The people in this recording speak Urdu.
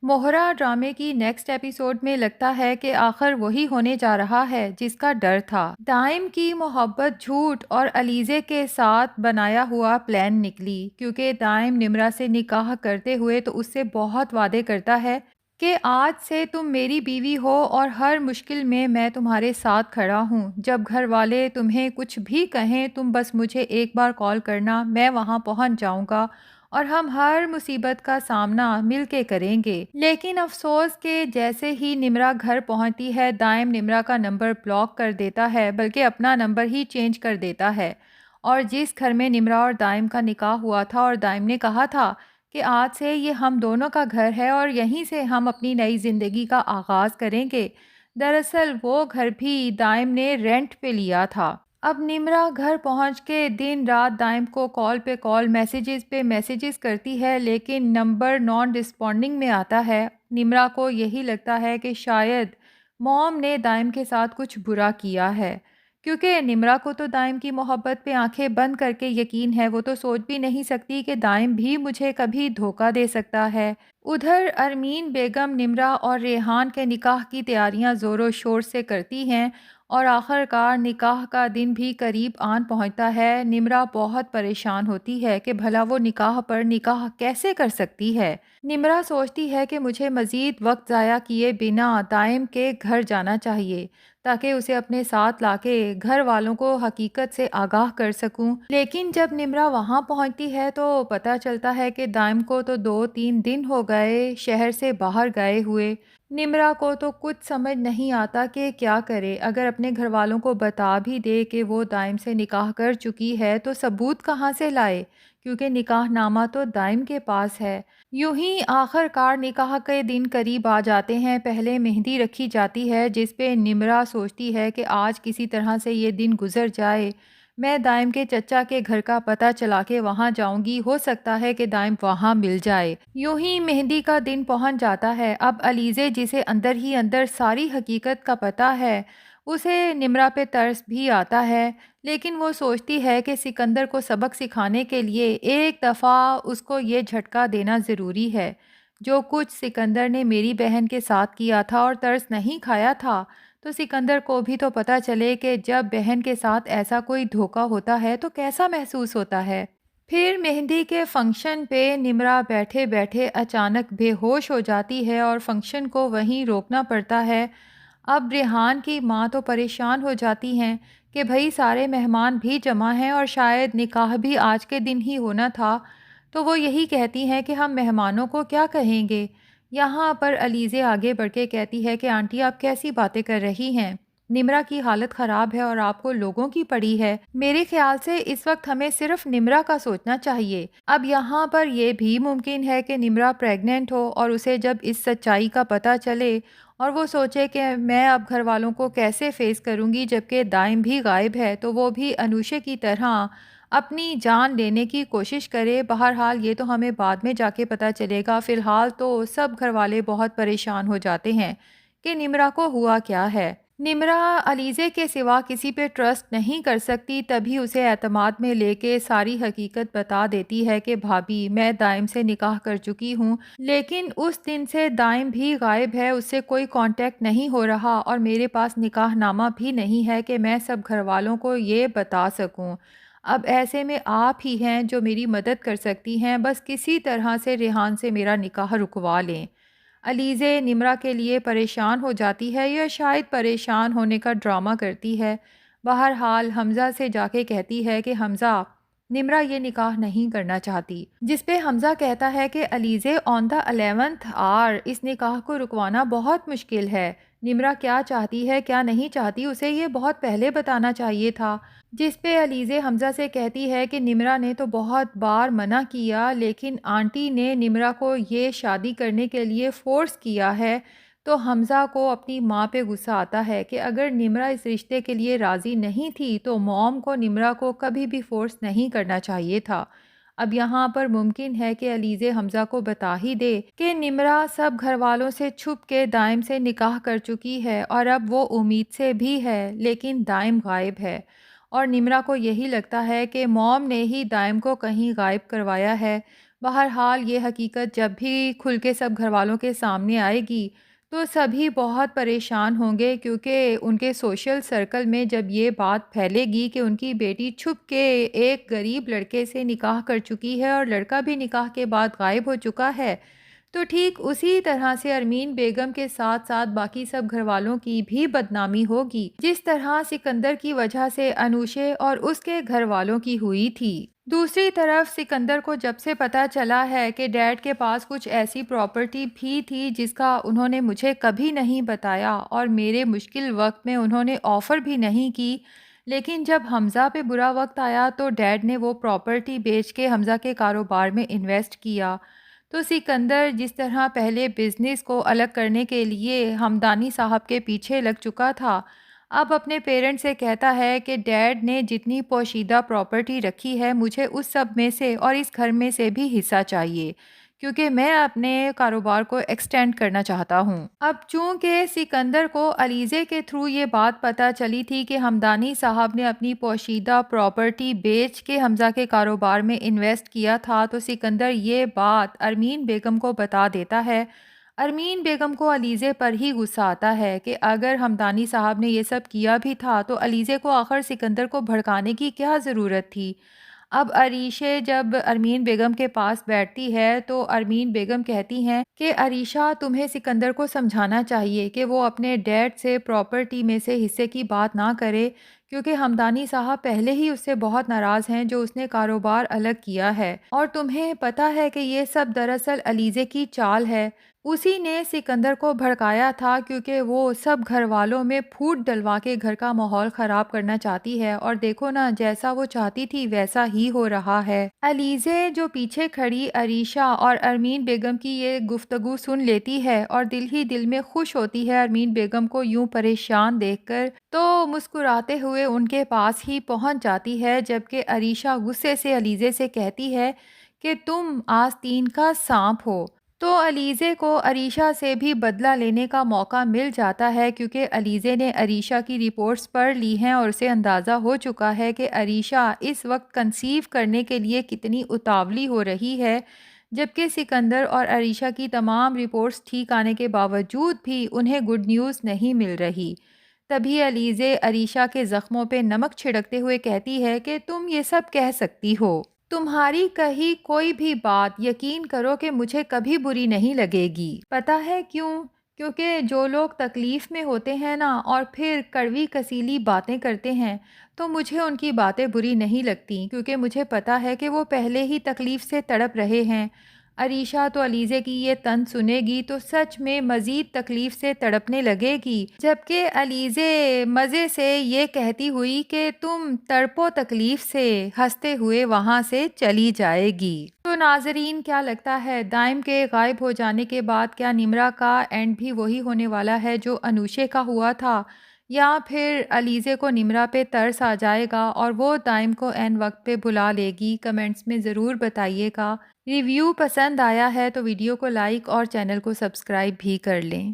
موہرا ڈرامے کی نیکسٹ ایپیسوڈ میں لگتا ہے کہ آخر وہی ہونے جا رہا ہے جس کا ڈر تھا۔ دائم کی محبت جھوٹ اور علیزے کے ساتھ بنایا ہوا پلان نکلی، کیونکہ دائم نمرا سے نکاح کرتے ہوئے تو اس سے بہت وعدے کرتا ہے کہ آج سے تم میری بیوی ہو اور ہر مشکل میں تمہارے ساتھ کھڑا ہوں۔ جب گھر والے تمہیں کچھ بھی کہیں تم بس مجھے ایک بار کال کرنا، میں وہاں پہنچ جاؤں گا اور ہم ہر مصیبت کا سامنا مل کے کریں گے۔ لیکن افسوس کہ جیسے ہی نمرا گھر پہنچتی ہے، دائم نمرا کا نمبر بلاک کر دیتا ہے، بلکہ اپنا نمبر ہی چینج کر دیتا ہے۔ اور جس گھر میں نمرا اور دائم کا نکاح ہوا تھا اور دائم نے کہا تھا کہ آج سے یہ ہم دونوں کا گھر ہے اور یہیں سے ہم اپنی نئی زندگی کا آغاز کریں گے، دراصل وہ گھر بھی دائم نے رینٹ پہ لیا تھا۔ اب نمرا گھر پہنچ کے دن رات دائم کو کال پہ کال، میسیجز پہ میسیجز کرتی ہے، لیکن نمبر نان رسپونڈنگ میں آتا ہے۔ نمرا کو یہی لگتا ہے کہ شاید موم نے دائم کے ساتھ کچھ برا کیا ہے، کیونکہ نمرا کو تو دائم کی محبت پہ آنکھیں بند کر کے یقین ہے، وہ تو سوچ بھی نہیں سکتی کہ دائم بھی مجھے کبھی دھوکہ دے سکتا ہے۔ ادھر ارمین بیگم نمرا اور ریحان کے نکاح کی تیاریاں زور و شور سے کرتی ہیں اور آخر کار نکاح کا دن بھی قریب آن پہنچتا ہے۔ نمرا بہت پریشان ہوتی ہے کہ بھلا وہ نکاح پر نکاح کیسے کر سکتی ہے۔ نمرا سوچتی ہے کہ مجھے مزید وقت ضائع کیے بنا دائم کے گھر جانا چاہیے تاکہ اسے اپنے ساتھ لا کے گھر والوں کو حقیقت سے آگاہ کر سکوں۔ لیکن جب نمرا وہاں پہنچتی ہے تو پتہ چلتا ہے کہ دائم کو تو 2-3 دن ہو گئے شہر سے باہر گئے ہوئے۔ نمرا کو تو کچھ سمجھ نہیں آتا کہ کیا کرے۔ اگر اپنے گھر والوں کو بتا بھی دے کہ وہ دائم سے نکاح کر چکی ہے تو ثبوت کہاں سے لائے، کیونکہ نکاح نامہ تو دائم کے پاس ہے۔ یوں ہی آخر کار نکاح کے دن قریب آ جاتے ہیں۔ پہلے مہندی رکھی جاتی ہے جس پہ نمرا سوچتی ہے کہ آج کسی طرح سے یہ دن گزر جائے، میں دائم کے چچا کے گھر کا پتہ چلا کے وہاں جاؤں گی، ہو سکتا ہے کہ دائم وہاں مل جائے۔ یوں ہی مہندی کا دن پہنچ جاتا ہے۔ اب علیزے جسے اندر ہی اندر ساری حقیقت کا پتہ ہے، اسے نمرا پہ ترس بھی آتا ہے، لیکن وہ سوچتی ہے کہ سکندر کو سبق سکھانے کے لیے ایک دفعہ اس کو یہ جھٹکا دینا ضروری ہے۔ جو کچھ سکندر نے میری بہن کے ساتھ کیا تھا اور ترس نہیں کھایا تھا، تو سکندر کو بھی تو پتہ چلے کہ جب بہن کے ساتھ ایسا کوئی دھوکہ ہوتا ہے تو کیسا محسوس ہوتا ہے۔ پھر مہندی کے فنکشن پہ نمرا بیٹھے بیٹھے اچانک بے ہوش ہو جاتی ہے اور فنکشن کو وہیں روکنا پڑتا ہے۔ اب ریحان کی ماں تو پریشان ہو جاتی ہیں کہ بھئی سارے مہمان بھی جمع ہیں اور شاید نکاح بھی آج کے دن ہی ہونا تھا، تو وہ یہی کہتی ہیں کہ ہم مہمانوں کو کیا کہیں گے۔ یہاں پر علیزے آگے بڑھ کے کہتی ہے کہ آنٹی آپ کیسی باتیں کر رہی ہیں، نمرا کی حالت خراب ہے اور آپ کو لوگوں کی پڑی ہے، میرے خیال سے اس وقت ہمیں صرف نمرا کا سوچنا چاہیے۔ اب یہاں پر یہ بھی ممکن ہے کہ نمرا پریگننٹ ہو اور اسے جب اس سچائی کا پتہ چلے اور وہ سوچے کہ میں اب گھر والوں کو کیسے فیس کروں گی جبکہ دائم بھی غائب ہے، تو وہ بھی انوشے کی طرح اپنی جان لینے کی کوشش کرے۔ بہرحال یہ تو ہمیں بعد میں جا کے پتہ چلے گا، فی الحال تو سب گھر والے بہت پریشان ہو جاتے ہیں کہ نمرا کو ہوا کیا ہے۔ نمرا علیزے کے سوا کسی پہ ٹرسٹ نہیں کر سکتی، تبھی اسے اعتماد میں لے کے ساری حقیقت بتا دیتی ہے کہ بھابھی میں دائم سے نکاح کر چکی ہوں، لیکن اس دن سے دائم بھی غائب ہے، اس سے کوئی کانٹیکٹ نہیں ہو رہا اور میرے پاس نکاح نامہ بھی نہیں ہے کہ میں سب گھر والوں کو یہ بتا سکوں۔ اب ایسے میں آپ ہی ہیں جو میری مدد کر سکتی ہیں، بس کسی طرح سے ریحان سے میرا نکاح رکوا لیں۔ علیزے نمرا کے لیے پریشان ہو جاتی ہے یا شاید پریشان ہونے کا ڈرامہ کرتی ہے۔ بہرحال حمزہ سے جا کے کہتی ہے کہ حمزہ، نمرا یہ نکاح نہیں کرنا چاہتی، جس پہ حمزہ کہتا ہے کہ علیزے آن دا 11th hour اس نکاح کو رکوانا بہت مشکل ہے، نمرا کیا چاہتی ہے کیا نہیں چاہتی اسے یہ بہت پہلے بتانا چاہیے تھا۔ جس پہ علیزے حمزہ سے کہتی ہے کہ نمرا نے تو بہت بار منع کیا، لیکن آنٹی نے نمرا کو یہ شادی کرنے کے لیے فورس کیا ہے، تو حمزہ کو اپنی ماں پہ غصہ آتا ہے کہ اگر نمرا اس رشتے کے لیے راضی نہیں تھی تو موم کو نمرا کو کبھی بھی فورس نہیں کرنا چاہیے تھا۔ اب یہاں پر ممکن ہے کہ علیزے حمزہ کو بتا ہی دے کہ نمرا سب گھر والوں سے چھپ کے دائم سے نکاح کر چکی ہے اور اب وہ امید سے بھی ہے، لیکن دائم غائب ہے اور نمرا کو یہی لگتا ہے کہ موم نے ہی دائم کو کہیں غائب کروایا ہے۔ بہرحال یہ حقیقت جب بھی کھل کے سب گھر والوں کے سامنے آئے گی تو سبھی بہت پریشان ہوں گے، کیونکہ ان کے سوشل سرکل میں جب یہ بات پھیلے گی کہ ان کی بیٹی چھپ کے ایک غریب لڑکے سے نکاح کر چکی ہے اور لڑکا بھی نکاح کے بعد غائب ہو چکا ہے، تو ٹھیک اسی طرح سے ارمین بیگم کے ساتھ ساتھ باقی سب گھر والوں کی بھی بدنامی ہوگی، جس طرح سکندر کی وجہ سے انوشے اور اس کے گھر والوں کی ہوئی تھی۔ دوسری طرف سکندر کو جب سے پتہ چلا ہے کہ ڈیڈ کے پاس کچھ ایسی پراپرٹی بھی تھی جس کا انہوں نے مجھے کبھی نہیں بتایا اور میرے مشکل وقت میں انہوں نے آفر بھی نہیں کی، لیکن جب حمزہ پہ برا وقت آیا تو ڈیڈ نے وہ پراپرٹی بیچ کے حمزہ کے کاروبار میں انویسٹ کیا، تو سکندر جس طرح پہلے بزنس کو الگ کرنے کے لیے ہمدانی صاحب کے پیچھے لگ چکا تھا، اب اپنے پیرنٹ سے کہتا ہے کہ ڈیڈ نے جتنی پوشیدہ پراپرٹی رکھی ہے مجھے اس سب میں سے اور اس گھر میں سے بھی حصہ چاہیے، کیونکہ میں اپنے کاروبار کو ایکسٹینڈ کرنا چاہتا ہوں۔ اب چونکہ سکندر کو علیزے کے تھرو یہ بات پتہ چلی تھی کہ ہمدانی صاحب نے اپنی پوشیدہ پراپرٹی بیچ کے حمزہ کے کاروبار میں انویسٹ کیا تھا، تو سکندر یہ بات ارمین بیگم کو بتا دیتا ہے۔ ارمین بیگم کو علیزے پر ہی غصہ آتا ہے کہ اگر ہمدانی صاحب نے یہ سب کیا بھی تھا تو علیزے کو آخر سکندر کو بھڑکانے کی کیا ضرورت تھی۔ اب عریشہ جب ارمین بیگم کے پاس بیٹھتی ہے تو ارمین بیگم کہتی ہیں کہ عریشہ تمہیں سکندر کو سمجھانا چاہیے کہ وہ اپنے ڈیڈ سے پراپرٹی میں سے حصے کی بات نہ کرے، کیونکہ ہمدانی صاحب پہلے ہی اس سے بہت ناراض ہیں جو اس نے کاروبار الگ کیا ہے، اور تمہیں پتہ ہے کہ یہ سب دراصل علیزے کی چال ہے۔ اسی نے سکندر کو بھڑکایا تھا کیونکہ وہ سب گھر والوں میں پھوٹ ڈلوا کے گھر کا ماحول خراب کرنا چاہتی ہے، اور دیکھو نا جیسا وہ چاہتی تھی ویسا ہی ہو رہا ہے۔ علیزے جو پیچھے کھڑی عریشہ اور ارمین بیگم کی یہ گفتگو سن لیتی ہے اور دل ہی دل میں خوش ہوتی ہے ارمین بیگم کو یوں پریشان دیکھ کر، تو مسکراتے ہوئے ان کے پاس ہی پہنچ جاتی ہے، جبکہ عریشہ غصے سے علیزے سے کہتی ہے کہ تم آستین کا سانپ ہو۔ تو علیزے کو عریشہ سے بھی بدلہ لینے کا موقع مل جاتا ہے، کیونکہ علیزے نے عریشہ کی رپورٹس پڑھ لی ہیں اور اسے اندازہ ہو چکا ہے کہ عریشہ اس وقت کنسیو کرنے کے لیے کتنی اتاولی ہو رہی ہے، جبکہ سکندر اور عریشہ کی تمام رپورٹس ٹھیک آنے کے باوجود بھی انہیں گڈ نیوز نہیں مل رہی۔ تبھی علیزے عریشہ کے زخموں پہ نمک چھڑکتے ہوئے کہتی ہے کہ تم یہ سب کہہ سکتی ہو، تمہاری کہی کوئی بھی بات یقین کرو کہ مجھے کبھی بری نہیں لگے گی۔ پتہ ہے کیوں؟ کیونکہ جو لوگ تکلیف میں ہوتے ہیں نا اور پھر کڑوی کسیلی باتیں کرتے ہیں تو مجھے ان کی باتیں بری نہیں لگتی، کیونکہ مجھے پتہ ہے کہ وہ پہلے ہی تکلیف سے تڑپ رہے ہیں۔ عریشہ تو علیزے کی یہ طنز سنے گی تو سچ میں مزید تکلیف سے تڑپنے لگے گی، جبکہ علیزے مزے سے یہ کہتی ہوئی کہ تم تڑپو تکلیف سے ہنستے ہوئے وہاں سے چلی جائے گی۔ تو ناظرین کیا لگتا ہے دائم کے غائب ہو جانے کے بعد کیا نمرا کا اینڈ بھی وہی ہونے والا ہے جو انوشے کا ہوا تھا، یا پھر علیزے کو نمرا پہ ترس آ جائے گا اور وہ دائم کو عین وقت پہ بلا لے گی؟ کمنٹس میں ضرور بتائیے گا۔ ریویو پسند آیا ہے تو ویڈیو کو لائک اور چینل کو سبسکرائب بھی کر لیں۔